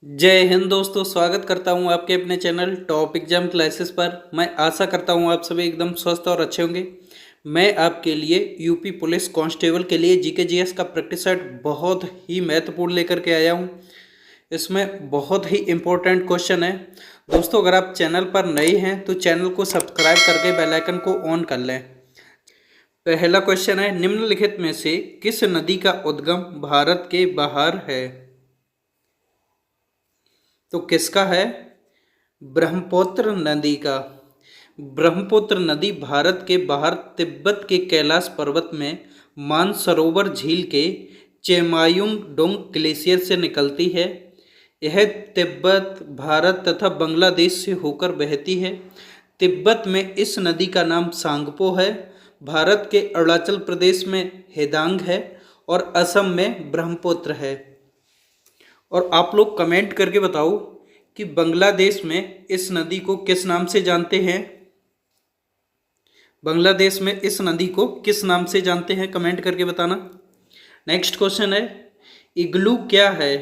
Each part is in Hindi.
जय हिंद दोस्तों, स्वागत करता हूं आपके अपने चैनल टॉप एग्जाम क्लासेस पर। मैं आशा करता हूं आप सभी एकदम स्वस्थ और अच्छे होंगे। मैं आपके लिए यूपी पुलिस कांस्टेबल के लिए जीके जीएस का प्रैक्टिस सेट बहुत ही महत्वपूर्ण लेकर के आया हूं। इसमें बहुत ही इम्पोर्टेंट क्वेश्चन है दोस्तों। अगर आप चैनल पर नए हैं तो चैनल को सब्सक्राइब करके बेल आइकन को ऑन कर लें। पहला क्वेश्चन है, निम्नलिखित में से किस नदी का उद्गम भारत के बाहर है? तो किसका है? ब्रह्मपुत्र नदी का। ब्रह्मपुत्र नदी भारत के बाहर तिब्बत के कैलाश पर्वत में मानसरोवर झील के चेमायुंग डोंग ग्लेशियर से निकलती है। यह तिब्बत, भारत तथा बांग्लादेश से होकर बहती है। तिब्बत में इस नदी का नाम सांगपो है। भारत के अरुणाचल प्रदेश में हेदांग है और असम में ब्रह्मपुत्र है। और आप लोग कमेंट करके बताओ कि बांग्लादेश में इस नदी को किस नाम से जानते हैं? बांग्लादेश में इस नदी को किस नाम से जानते हैं? कमेंट करके बताना। नेक्स्ट क्वेश्चन है, इग्लू क्या है?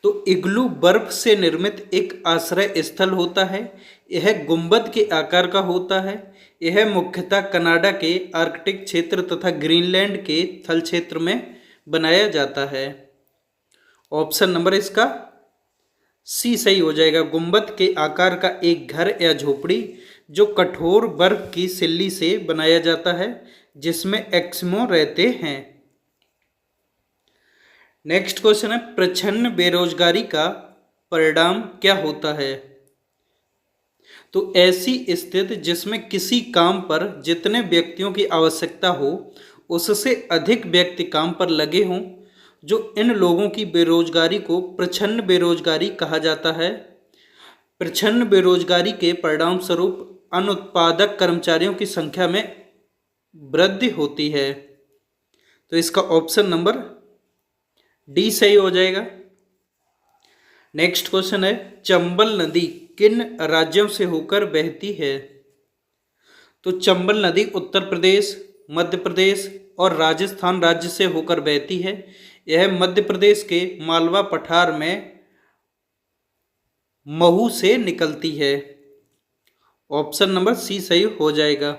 तो इग्लू बर्फ से निर्मित एक आश्रय स्थल होता है। यह गुंबद के आकार का होता है। यह मुख्यतः कनाडा के आर्कटिक क्षेत्र तथा ग्रीनलैंड के थल क्षेत्र में बनाया जाता है। ऑप्शन नंबर इसका सी सही हो जाएगा। गुंबद के आकार का एक घर या झोपड़ी जो कठोर बर्फ की सिल्ली से बनाया जाता है, जिसमें एस्किमो रहते हैं। नेक्स्ट क्वेश्चन है, प्रच्छन्न बेरोजगारी का परिणाम क्या होता है? तो ऐसी स्थिति जिसमें किसी काम पर जितने व्यक्तियों की आवश्यकता हो उससे अधिक व्यक्ति काम पर लगे हों, जो इन लोगों की बेरोजगारी को प्रच्छन्न बेरोजगारी कहा जाता है। प्रच्छन्न बेरोजगारी के परिणाम स्वरूप अनुत्पादक कर्मचारियों की संख्या में वृद्धि होती है। तो इसका ऑप्शन नंबर डी सही हो जाएगा। नेक्स्ट क्वेश्चन है, चंबल नदी किन राज्यों से होकर बहती है? तो चंबल नदी उत्तर प्रदेश, मध्य प्रदेश और राजस्थान राज्य से होकर बहती है। यह मध्य प्रदेश के मालवा पठार में महू से निकलती है। ऑप्शन नंबर सी सही हो जाएगा।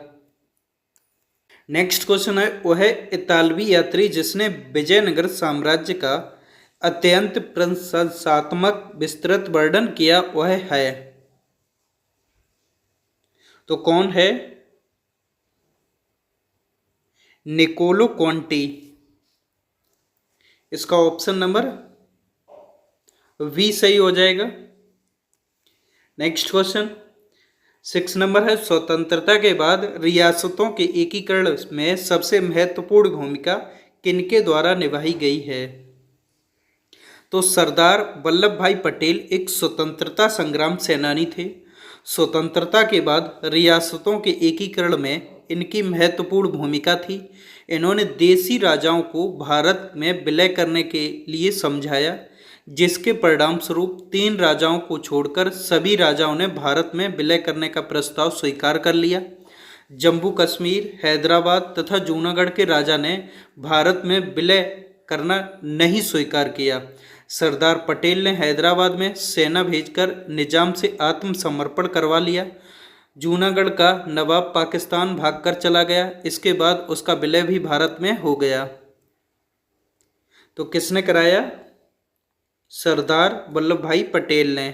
नेक्स्ट क्वेश्चन है, वह इतालवी यात्री जिसने विजयनगर साम्राज्य का अत्यंत प्रशंसात्मक विस्तृत वर्णन किया वह है? तो कौन है? निकोलो कॉन्टी। इसका ऑप्शन नंबर वी सही हो जाएगा। नेक्स्ट क्वेश्चन 6 नंबर है, स्वतंत्रता के बाद रियासतों के एकीकरण में सबसे महत्वपूर्ण भूमिका किनके द्वारा निभाई गई है? तो सरदार वल्लभ भाई पटेल एक स्वतंत्रता संग्राम सेनानी थे। स्वतंत्रता के बाद रियासतों के एकीकरण में इनकी महत्वपूर्ण भूमिका थी। इन्होंने देसी राजाओं को भारत में विलय करने के लिए समझाया, जिसके परिणाम स्वरूप 3 राजाओं को छोड़कर सभी राजाओं ने भारत में विलय करने का प्रस्ताव स्वीकार कर लिया। जम्मू कश्मीर, हैदराबाद तथा जूनागढ़ के राजा ने भारत में विलय करना नहीं स्वीकार किया। सरदार पटेल ने हैदराबाद में सेना भेजकर निजाम से आत्मसमर्पण करवा लिया। जूनागढ़ का नवाब पाकिस्तान भागकर चला गया। इसके बाद उसका विलय भी भारत में हो गया। तो किसने कराया? सरदार वल्लभ भाई पटेल ने।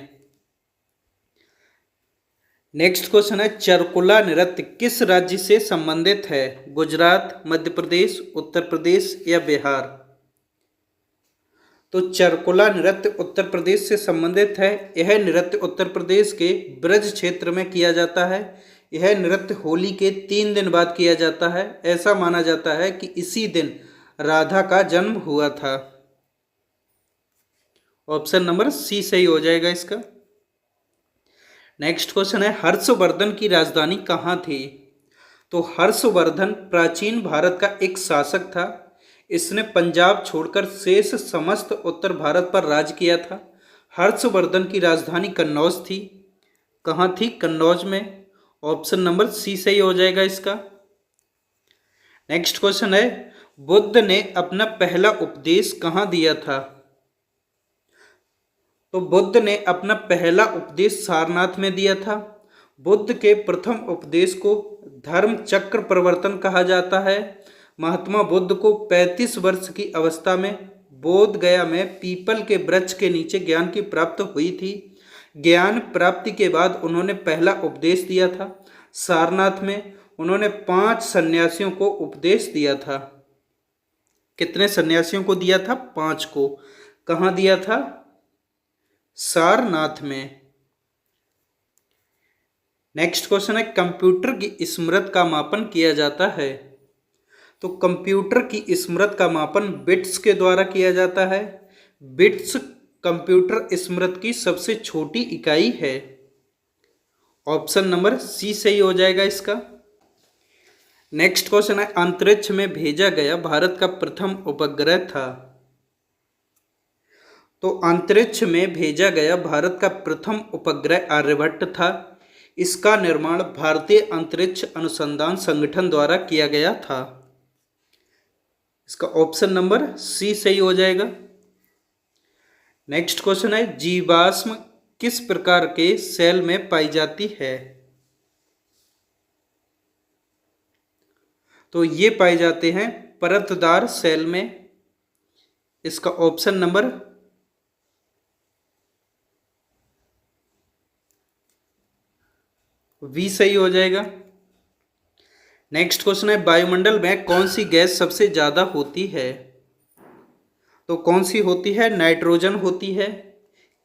नेक्स्ट क्वेश्चन है, चरकुला नृत्य किस राज्य से संबंधित है? गुजरात, मध्य प्रदेश, उत्तर प्रदेश या बिहार? तो चरकुला नृत्य उत्तर प्रदेश से संबंधित है। यह नृत्य उत्तर प्रदेश के ब्रज क्षेत्र में किया जाता है। यह नृत्य होली के 3 दिन बाद किया जाता है। ऐसा माना जाता है कि इसी दिन राधा का जन्म हुआ था। ऑप्शन नंबर सी सही हो जाएगा इसका। नेक्स्ट क्वेश्चन है, हर्षवर्धन की राजधानी कहाँ थी? तो हर्षवर्धन प्राचीन भारत का एक शासक था। इसने पंजाब छोड़कर शेष समस्त उत्तर भारत पर राज किया था। हर्षवर्धन की राजधानी कन्नौज थी। कहाँ थी? कन्नौज में। ऑप्शन नंबर सी सही हो जाएगा इसका। नेक्स्ट क्वेश्चन है, बुद्ध ने अपना पहला उपदेश कहाँ दिया था? तो बुद्ध ने अपना पहला उपदेश सारनाथ में दिया था। बुद्ध के प्रथम उपदेश को धर्म चक्र प्रवर्तन कहा जाता है। महात्मा बुद्ध को 35 वर्ष की अवस्था में बोध गया में पीपल के वृक्ष के नीचे ज्ञान की प्राप्ति हुई थी। ज्ञान प्राप्ति के बाद उन्होंने पहला उपदेश दिया था। सारनाथ में उन्होंने 5 सन्यासियों को उपदेश दिया था। कितने सन्यासियों को दिया था? 5 को। कहाँ दिया था? सारनाथ में। नेक्स्ट क्वेश्चन है, कंप्यूटर की स्मृति का मापन किया जाता है। तो कंप्यूटर की स्मृति का मापन बिट्स के द्वारा किया जाता है। बिट्स कंप्यूटर स्मृति की सबसे छोटी इकाई है। ऑप्शन नंबर सी सही हो जाएगा इसका। नेक्स्ट क्वेश्चन है, अंतरिक्ष में भेजा गया भारत का प्रथम उपग्रह था। तो अंतरिक्ष में भेजा गया भारत का प्रथम उपग्रह आर्यभट्ट था। इसका निर्माण भारतीय अंतरिक्ष अनुसंधान संगठन द्वारा किया गया था। इसका ऑप्शन नंबर सी सही हो जाएगा। नेक्स्ट क्वेश्चन है, जीवाश्म किस प्रकार के सेल में पाई जाती है। तो ये पाए जाते हैं परतदार सेल में। इसका ऑप्शन नंबर वी सही हो जाएगा। नेक्स्ट क्वेश्चन है, वायुमंडल में कौन सी गैस सबसे ज़्यादा होती है। तो कौन सी होती है? नाइट्रोजन होती है।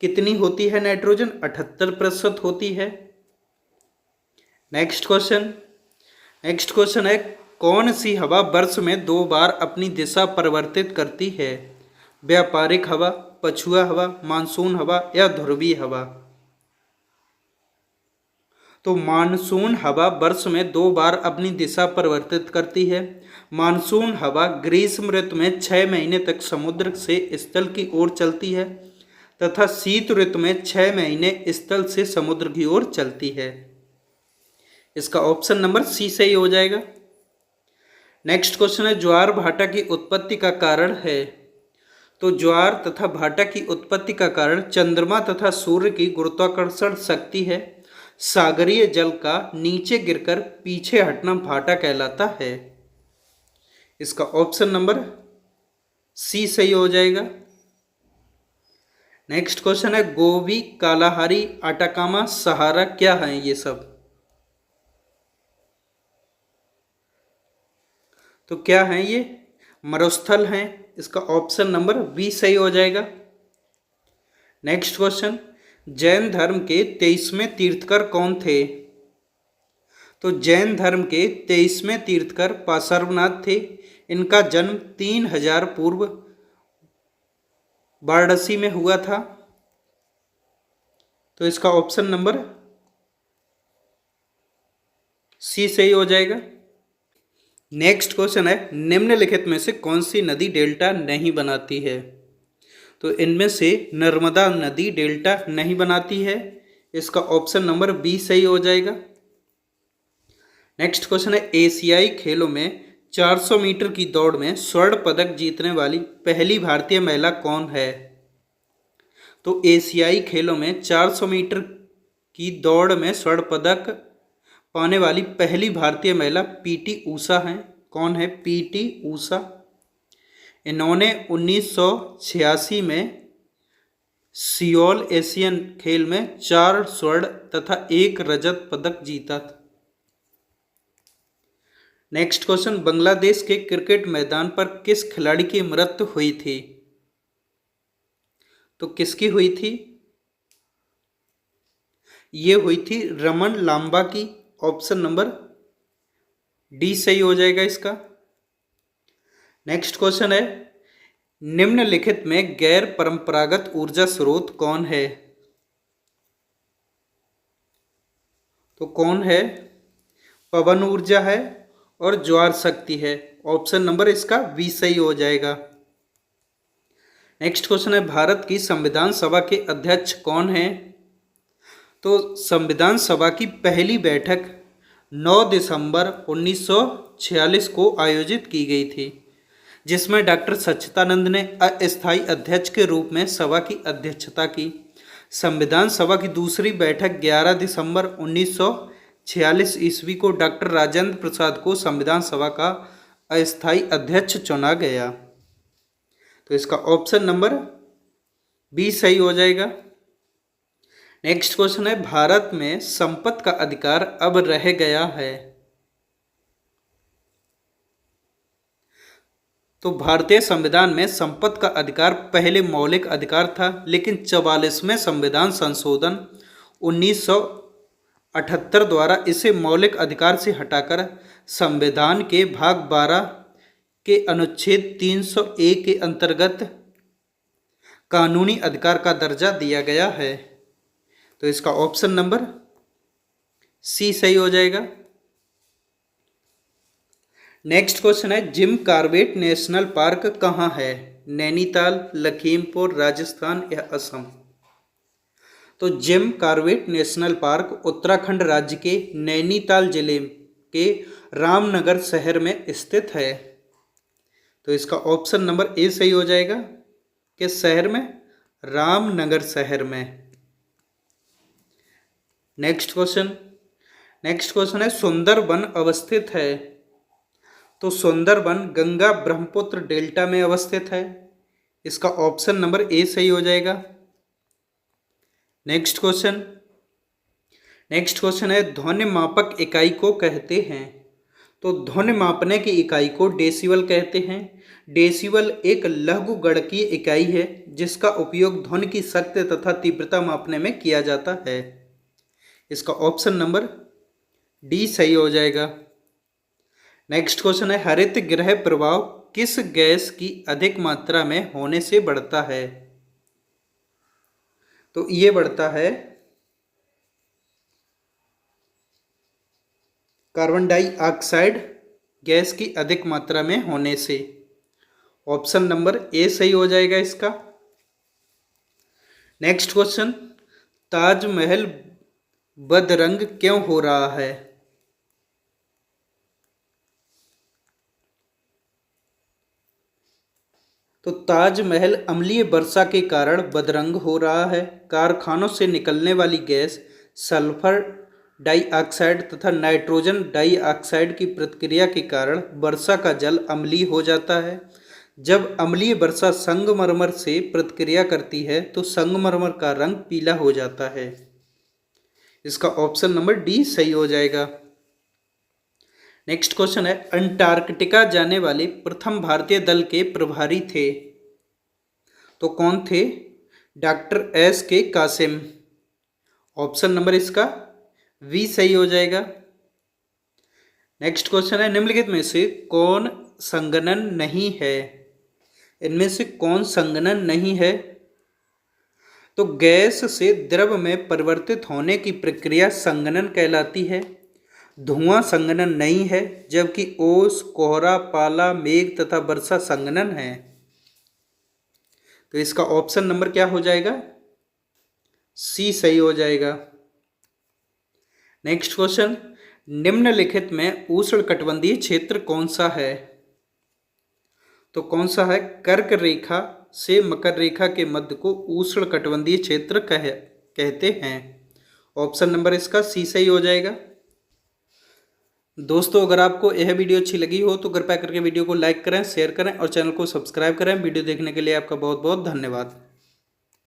कितनी होती है नाइट्रोजन? 78% होती है। नेक्स्ट क्वेश्चन है, कौन सी हवा वर्ष में 2 बार अपनी दिशा परिवर्तित करती है। व्यापारिक हवा, पछुआ हवा, मानसून हवा या ध्रुवीय हवा। तो मानसून हवा वर्ष में 2 बार अपनी दिशा परिवर्तित करती है। मानसून हवा ग्रीष्म ऋतु में 6 महीने तक समुद्र से स्थल की ओर चलती है तथा शीत ऋतु में 6 महीने स्थल से समुद्र की ओर चलती है। इसका ऑप्शन नंबर सी सही हो जाएगा। नेक्स्ट क्वेश्चन है, ज्वार भाटा की उत्पत्ति का कारण है। तो ज्वार तथा भाटा की उत्पत्ति का कारण चंद्रमा तथा सूर्य की गुरुत्वाकर्षण शक्ति है। सागरीय जल का नीचे गिरकर पीछे हटना भाटा कहलाता है। इसका ऑप्शन नंबर सी सही हो जाएगा। नेक्स्ट क्वेश्चन है, गोबी, कालाहारी, अटाकामा, सहारा क्या है ये सब। तो क्या है ये? मरुस्थल हैं। इसका ऑप्शन नंबर बी सही हो जाएगा। नेक्स्ट क्वेश्चन, जैन धर्म के 23वें तीर्थकर कौन थे। तो जैन धर्म के 23वें तीर्थकर पार्श्वनाथ थे। इनका जन्म 3000 पूर्व वाराणसी में हुआ था। तो इसका ऑप्शन नंबर सी सही हो जाएगा। नेक्स्ट क्वेश्चन है, निम्नलिखित में से कौन सी नदी डेल्टा नहीं बनाती है। तो इनमें से नर्मदा नदी डेल्टा नहीं बनाती है। इसका ऑप्शन नंबर बी सही हो जाएगा। नेक्स्ट क्वेश्चन है, एशियाई खेलों में 400 मीटर की दौड़ में स्वर्ण पदक जीतने वाली पहली भारतीय महिला कौन है। तो एशियाई खेलों में 400 मीटर की दौड़ में स्वर्ण पदक पाने वाली पहली भारतीय महिला पीटी ऊषा हैं। कौन है? पीटी ऊषा। इन्होंने 1986 में सियोल एशियन खेल में 4 स्वर्ण तथा 1 रजत पदक जीता था। नेक्स्ट क्वेश्चन, बांग्लादेश के क्रिकेट मैदान पर किस खिलाड़ी की मृत्यु हुई थी। तो किसकी हुई थी? ये हुई थी रमन लांबा की। ऑप्शन नंबर डी सही हो जाएगा इसका। नेक्स्ट क्वेश्चन है, निम्नलिखित में गैर परंपरागत ऊर्जा स्रोत कौन है। तो कौन है? पवन ऊर्जा है और ज्वार शक्ति है। ऑप्शन नंबर इसका बी सही हो जाएगा। नेक्स्ट क्वेश्चन है, भारत की संविधान सभा के अध्यक्ष कौन है। तो संविधान सभा की पहली बैठक 9 दिसंबर 1946 को आयोजित की गई थी, जिसमें डॉक्टर सच्चिदानंद ने अस्थायी अध्यक्ष के रूप में सभा की अध्यक्षता की। संविधान सभा की दूसरी बैठक 11 दिसंबर 1946 ईस्वी को डॉक्टर राजेंद्र प्रसाद को संविधान सभा का अस्थायी अध्यक्ष चुना गया। तो इसका ऑप्शन नंबर बी सही हो जाएगा। नेक्स्ट क्वेश्चन है, भारत में संपत्ति का अधिकार अब रह गया है। तो भारतीय संविधान में संपत्ति का अधिकार पहले मौलिक अधिकार था, लेकिन 44वें संविधान संशोधन 1978 द्वारा इसे मौलिक अधिकार से हटाकर संविधान के भाग 12 के अनुच्छेद 301 के अंतर्गत कानूनी अधिकार का दर्जा दिया गया है। तो इसका ऑप्शन नंबर सी सही हो जाएगा। नेक्स्ट क्वेश्चन है, जिम कॉर्बेट नेशनल पार्क कहाँ है? नैनीताल, लखीमपुर, राजस्थान या असम? तो Jim Corbett national park Uttarakhand राज्य के नैनीताल जिले के रामनगर शहर में स्थित है। तो इसका ऑप्शन नंबर ए सही हो जाएगा। किस शहर में? रामनगर शहर में। नेक्स्ट क्वेश्चन है, सुंदरबन अवस्थित है। तो सुंदरबन गंगा ब्रह्मपुत्र डेल्टा में अवस्थित है। इसका ऑप्शन नंबर ए सही हो जाएगा। नेक्स्ट क्वेश्चन है, ध्वनि मापक इकाई को कहते हैं। तो ध्वनि मापने की इकाई को डेसिबल कहते हैं। डेसिबल एक लघुगणकीय इकाई है जिसका उपयोग ध्वनि की शक्ति तथा तीव्रता मापने में किया जाता है। इसका ऑप्शन नंबर डी सही हो जाएगा। नेक्स्ट क्वेश्चन है, हरित गृह प्रभाव किस गैस की अधिक मात्रा में होने से बढ़ता है? तो ये बढ़ता है कार्बन डाइऑक्साइड गैस की अधिक मात्रा में होने से। ऑप्शन नंबर ए सही हो जाएगा इसका। नेक्स्ट क्वेश्चन, ताजमहल बदरंग क्यों हो रहा है? तो ताजमहल अम्लीय वर्षा के कारण बदरंग हो रहा है। कारखानों से निकलने वाली गैस सल्फर डाइऑक्साइड तथा नाइट्रोजन डाइऑक्साइड की प्रतिक्रिया के कारण वर्षा का जल अम्लीय हो जाता है। जब अम्लीय वर्षा संगमरमर से प्रतिक्रिया करती है तो संगमरमर का रंग पीला हो जाता है। इसका ऑप्शन नंबर डी सही हो जाएगा। नेक्स्ट क्वेश्चन है, अंटार्कटिका जाने वाले प्रथम भारतीय दल के प्रभारी थे। तो कौन थे? डॉक्टर एस के कासिम। ऑप्शन नंबर इसका वी सही हो जाएगा। नेक्स्ट क्वेश्चन है, निम्नलिखित में से कौन संघनन नहीं है? इनमें से कौन संघनन नहीं है? तो गैस से द्रव में परिवर्तित होने की प्रक्रिया संघनन कहलाती है। धुआं संघनन नहीं है, जबकि ओस, कोहरा, पाला, मेघ तथा वर्षा संघनन है। तो इसका ऑप्शन नंबर क्या हो जाएगा? सी सही हो जाएगा। नेक्स्ट क्वेश्चन, निम्नलिखित में उष्णकटिबंधीय क्षेत्र कौन सा है? तो कौन सा है? कर्क रेखा से मकर रेखा के मध्य को उष्णकटिबंधीय क्षेत्र कहते हैं। ऑप्शन नंबर इसका सी सही हो जाएगा। दोस्तों, अगर आपको यह वीडियो अच्छी लगी हो तो कृपया करके वीडियो को लाइक करें, शेयर करें और चैनल को सब्सक्राइब करें। वीडियो देखने के लिए आपका बहुत बहुत धन्यवाद।